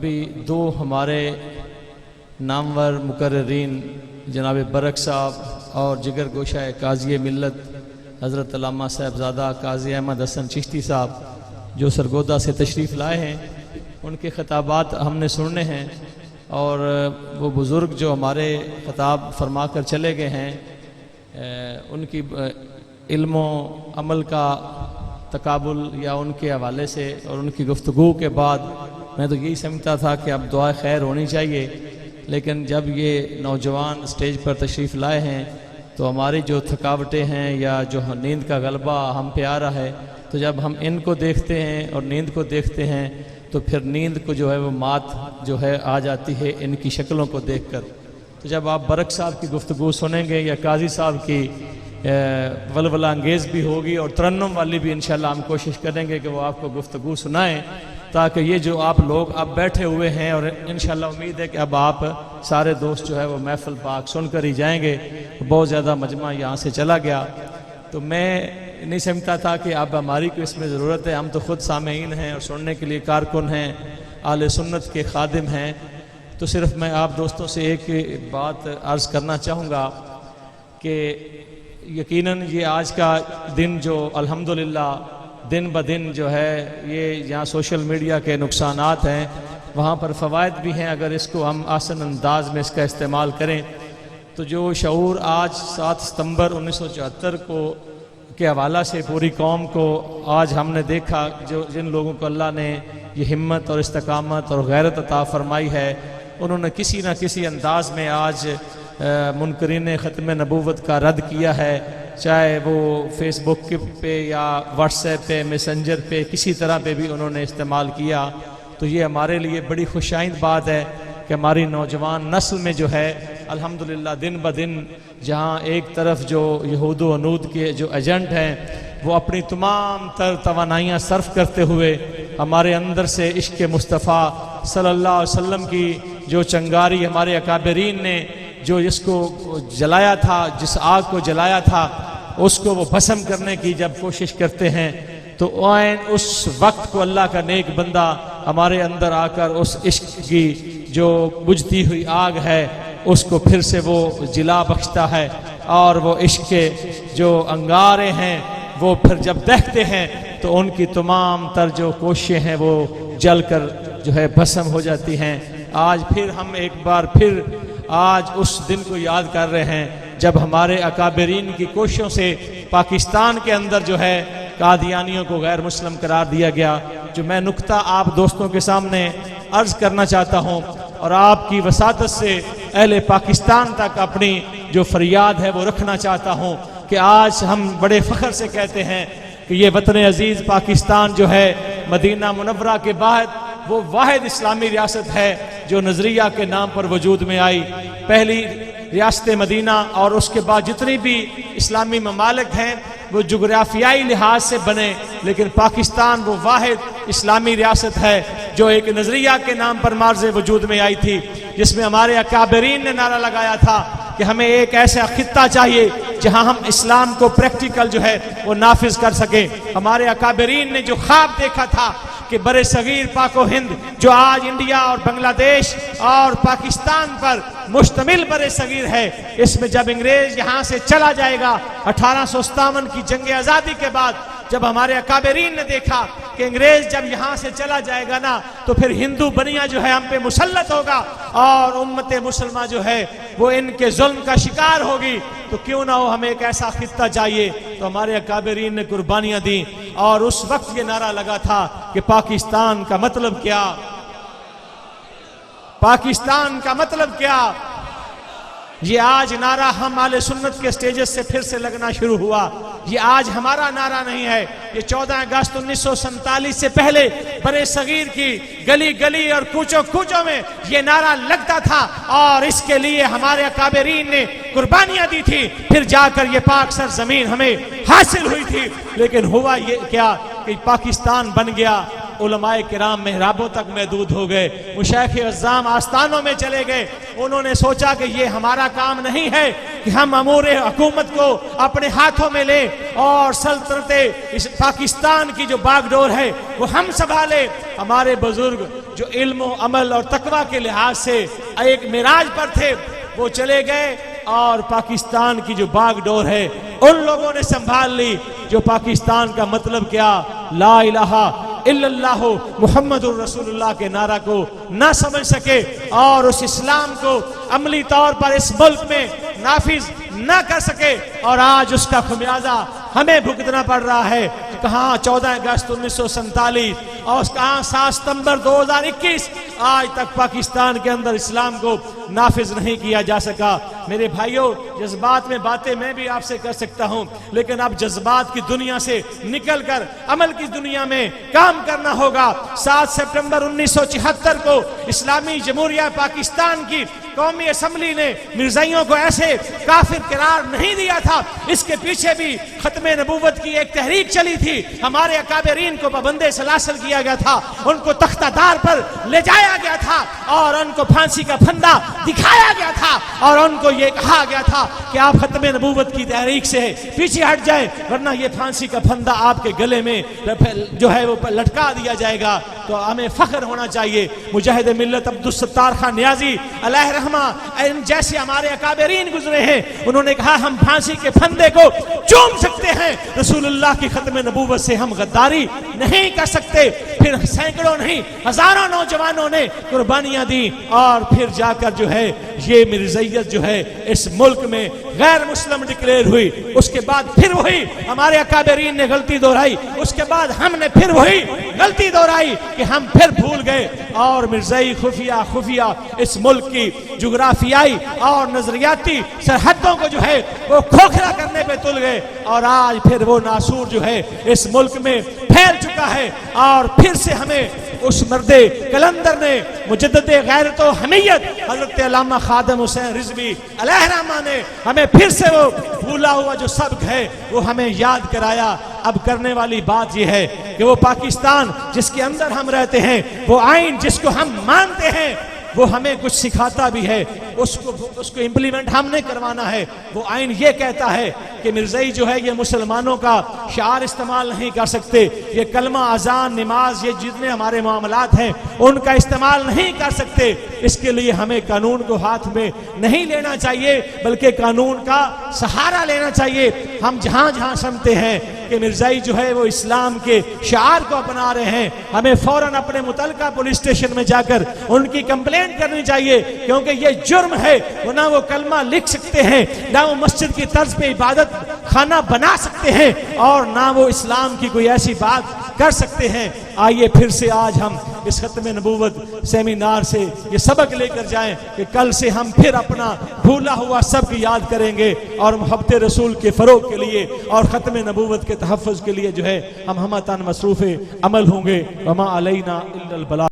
ابھی دو ہمارے نامور مقررین جناب برق صاحب اور جگر گوشہ قاضی ملت حضرت علامہ صاحبزادہ قاضی احمد حسن چشتی صاحب جو سرگودا سے تشریف لائے ہیں، ان کے خطابات ہم نے سننے ہیں، اور وہ بزرگ جو ہمارے خطاب فرما کر چلے گئے ہیں ان کی علم و عمل کا تقابل یا ان کے حوالے سے اور ان کی گفتگو کے بعد میں تو یہی سمجھتا تھا کہ اب دعائے خیر ہونی چاہیے، لیکن جب یہ نوجوان سٹیج پر تشریف لائے ہیں تو ہماری جو تھکاوٹیں ہیں یا جو نیند کا غلبہ ہم پہ آ رہا ہے، تو جب ہم ان کو دیکھتے ہیں اور نیند کو دیکھتے ہیں تو پھر نیند کو جو ہے وہ مات جو ہے آ جاتی ہے ان کی شکلوں کو دیکھ کر۔ تو جب آپ برق صاحب کی گفتگو سنیں گے یا قاضی صاحب کی ولولہ انگیز بھی ہوگی اور ترنم والی بھی انشاءاللہ ہم کوشش کریں گے کہ وہ آپ کو گفتگو سنائیں، تاکہ یہ جو آپ لوگ اب بیٹھے ہوئے ہیں، اور انشاءاللہ امید ہے کہ اب آپ سارے دوست جو ہے وہ محفل پاک سن کر ہی جائیں گے۔ بہت زیادہ مجمع یہاں سے چلا گیا، تو میں نہیں سمجھتا تھا کہ اب ہماری کو اس میں ضرورت ہے، ہم تو خود سامعین ہیں اور سننے کے لیے کارکن ہیں، اہل سنت کے خادم ہیں۔ تو صرف میں آپ دوستوں سے ایک بات عرض کرنا چاہوں گا کہ یقیناً یہ آج کا دن جو الحمدللہ دن بدن جو ہے یہ جہاں سوشل میڈیا کے نقصانات ہیں وہاں پر فوائد بھی ہیں، اگر اس کو ہم آسن انداز میں اس کا استعمال کریں تو جو شعور آج 7 ستمبر 1974 کو کے حوالہ سے پوری قوم کو آج ہم نے دیکھا، جن لوگوں کو اللہ نے یہ ہمت اور استقامت اور غیرت عطا فرمائی ہے، انہوں نے کسی نہ کسی انداز میں آج منکرین ختم نبوت کا رد کیا ہے، چاہے وہ فیس بک پہ یا واٹس ایپ پہ میسنجر پہ کسی طرح پہ بھی انہوں نے استعمال کیا۔ تو یہ ہمارے لیے بڑی خوشائند بات ہے کہ ہماری نوجوان نسل میں جو ہے الحمدللہ دن بدن جہاں ایک طرف جو یہود و عنود کے جو ایجنٹ ہیں وہ اپنی تمام تر توانائیاں صرف کرتے ہوئے ہمارے اندر سے عشق مصطفیٰ صلی اللہ علیہ وسلم کی جو چنگاری ہمارے اکابرین نے جو اس کو جلایا تھا، جس آگ کو جلایا تھا اس کو وہ بھسم کرنے کی جب کوشش کرتے ہیں، تو عین اس وقت کو اللہ کا نیک بندہ ہمارے اندر آ کر اس عشق کی جو بجھتی ہوئی آگ ہے اس کو پھر سے وہ جلا بخشتا ہے، اور وہ عشق کے جو انگارے ہیں وہ پھر جب دہتے ہیں تو ان کی تمام تر جو کوششیں ہیں وہ جل کر جو ہے بھسم ہو جاتی ہیں۔ آج پھر ہم ایک بار پھر آج اس دن کو یاد کر رہے ہیں جب ہمارے اکابرین کی کوششوں سے پاکستان کے اندر جو ہے قادیانیوں کو غیر مسلم قرار دیا گیا۔ جو میں نقطہ آپ دوستوں کے سامنے عرض کرنا چاہتا ہوں اور آپ کی وساطت سے اہل پاکستان تک اپنی جو فریاد ہے وہ رکھنا چاہتا ہوں کہ آج ہم بڑے فخر سے کہتے ہیں کہ یہ وطن عزیز پاکستان جو ہے مدینہ منورہ کے بعد وہ واحد اسلامی ریاست ہے جو نظریہ کے نام پر وجود میں آئی۔ پہلی ریاست مدینہ اور اس کے بعد جتنی بھی اسلامی ممالک ہیں وہ جغرافیائی لحاظ سے بنے، لیکن پاکستان وہ واحد اسلامی ریاست ہے جو ایک نظریہ کے نام پر مارز وجود میں آئی تھی، جس میں ہمارے اکابرین نے نعرہ لگایا تھا کہ ہمیں ایک ایسا خطہ چاہیے جہاں ہم اسلام کو پریکٹیکل جو ہے وہ نافذ کر سکیں۔ ہمارے اکابرین نے جو خواب دیکھا تھا کہ برِ صغیر پاک و ہند جو آج انڈیا اور بنگلہ دیش اور پاکستان پر مشتمل برِ صغیر ہے، اس میں جب انگریز یہاں سے چلا جائے گا 1857 کی جنگ آزادی کے بعد، جب ہمارے اکابرین نے دیکھا کہ انگریز جب یہاں سے چلا جائے گا نا تو پھر ہندو بنیا جو ہے ہم پہ مسلط ہوگا اور امت مسلمہ جو ہے وہ ان کے ظلم کا شکار ہوگی، تو کیوں نہ ہو ہمیں ایک ایسا خطہ چاہیے۔ تو ہمارے اکابرین نے قربانیاں دیں اور اس وقت یہ نعرہ لگا تھا کہ پاکستان کا مطلب کیا، پاکستان کا مطلب کیا۔ یہ آج نعرہ ہم اہل سنت کے سٹیجز سے پھر سے لگنا شروع ہوا۔ یہ آج ہمارا نعرہ نہیں ہے، یہ 14 اگست 1947 سے پہلے برِ صغیر کی گلی گلی اور کوچوں کوچوں میں یہ نعرہ لگتا تھا، اور اس کے لیے ہمارے اکابرین نے قربانیاں دی تھی، پھر جا کر یہ پاک سرزمین ہمیں حاصل ہوئی تھی۔ لیکن ہوا یہ کیا کہ پاکستان بن گیا، علماء کرام محرابوں تک محدود ہو گئے، مشائخ عظام آستانوں میں چلے گئے۔ انہوں نے سوچا کہ یہ ہمارا کام نہیں ہے کہ ہم امور حکومت کو اپنے ہاتھوں میں لیں اور سلطنت اس پاکستان کی جو باغ ڈور ہے وہ ہم سنبھالے۔ ہمارے بزرگ جو علم و عمل اور تقوی کے لحاظ سے ایک معراج پر تھے، وہ چلے گئے اور پاکستان کی جو باغ ڈور ہے ان لوگوں نے سنبھال لی جو پاکستان کا مطلب کیا لا الہ الا اللہ محمد الرسول اللہ کے نعرہ کو نہ سمجھ سکے اور اس اسلام کو عملی طور پر اس ملک میں نافذ نہ کر سکے، اور آج اس کا خمیازہ ہمیں بھگتنا پڑ رہا ہے۔ کہاں 14 اگست 1947 اور کہاں 7 ستمبر 2021 آج تک پاکستان کے اندر اسلام کو نافذ نہیں کیا جا سکا۔ میرے بھائیوں، جذبات میں باتیں میں بھی آپ سے کر سکتا ہوں، لیکن اب جذبات کی دنیا سے نکل کر عمل کی دنیا میں کام کرنا ہوگا۔ 7 سپٹمبر 1974 کو اسلامی جمہوریہ پاکستان کی قومی اسمبلی نے مرزائیوں کو ایسے کافر قرار نہیں دیا تھا، اس کے پیچھے بھی ختم نبوت کی ایک تحریک چلی تھی۔ ہمارے اکابرین کو پابند سلاسل کیا گیا تھا، ان کو تختہ دار پر لے جایا گیا تھا اور ان کو پھانسی کا پھندا دکھایا گیا تھا، اور ان کو یہ کہا گیا تھا کہ آپ ختم نبوت کی تحریک سے پیچھے ہٹ جائیں، ورنہ یہ پھانسی کا پھندا آپ کے گلے میں جو ہے وہ لٹکا دیا جائے گا۔ تو ہمیں فخر ہونا چاہیے۔ مجاہد ملت عبدالستار خان نیازی علیہ رحمہ جیسے ہمارے اکابرین گزرے ہیں، انہوں نے کہا ہم پھانسی کے پھندے کو چوم سکتے ہیں، رسول اللہ کی ختم نبوت سے ہم غداری نہیں کر سکتے۔ پھر سینکڑوں نہیں ہزاروں نوجوانوں نے قربانیاں دی، اور پھر جا کر جو ہے یہ مرزائیت جو ہے اس ملک میں غیر مسلم ڈکلیئر ہوئی۔ اس کے بعد پھر وہی ہمارے اکابرین نے غلطی دہرائی، اس کے بعد ہم نے پھر وہی غلطی دہرائی کہ ہم پھر بھول گئے، اور مرزائی خفیہ اس ملک کی جغرافیائی اور نظریاتی سرحدوں کو جو ہے وہ کھوکھلا کرنے پہ تل گئے، اور آج پھر وہ ناسور جو ہے اس ملک میں پھیل چکا ہے۔ اور پھر سے ہمیں اس مرد کلندر نے مجدد غیرت و حمیت حضرت علامہ خادم حسین رضوی علیہ رحمہ نے ہمیں پھر سے وہ بھولا ہوا جو سبق ہے وہ ہمیں یاد کرایا۔ اب کرنے والی بات یہ ہے کہ وہ پاکستان جس کے اندر ہم رہتے ہیں، وہ آئین جس کو ہم مانتے ہیں، وہ ہمیں کچھ سکھاتا بھی ہے، اس کو امپلیمنٹ ہم نے کروانا ہے۔ وہ آئین یہ کہتا ہے کہ مرزائی جو ہے یہ مسلمانوں کا شعار استعمال نہیں کر سکتے، یہ کلمہ اذان نماز یہ جتنے ہمارے معاملات ہیں ان کا استعمال نہیں کر سکتے۔ اس کے لیے ہمیں قانون کو ہاتھ میں نہیں لینا چاہیے بلکہ قانون کا سہارا لینا چاہیے۔ ہم جہاں جہاں سنتے ہیں کہ مرزائی جو ہے وہ اسلام کے شعار کو اپنا رہے ہیں، ہمیں فوراً اپنے متعلقہ پولیس اسٹیشن میں جا کر ان کی کمپلین کرنی چاہیے، کیونکہ یہ جرم ہے۔ وہ نہ وہ کلمہ لکھ سکتے ہیں، نہ وہ مسجد کی طرز پہ عبادت خانہ بنا سکتے ہیں، اور نہ وہ اسلام کی کوئی ایسی بات کر سکتے ہیں۔ آئیے پھر سے آج ہم اس ختم نبوت سیمینار سے یہ سبق لے کر جائیں کہ کل سے ہم پھر اپنا بھولا ہوا سبق یاد کریں گے، اور محبت رسول کے فروغ کے لیے اور ختم نبوت کے تحفظ کے لیے جو ہے ہم ہمتاً مصروف عمل ہوں گے۔ وما علینا الا البلاغ۔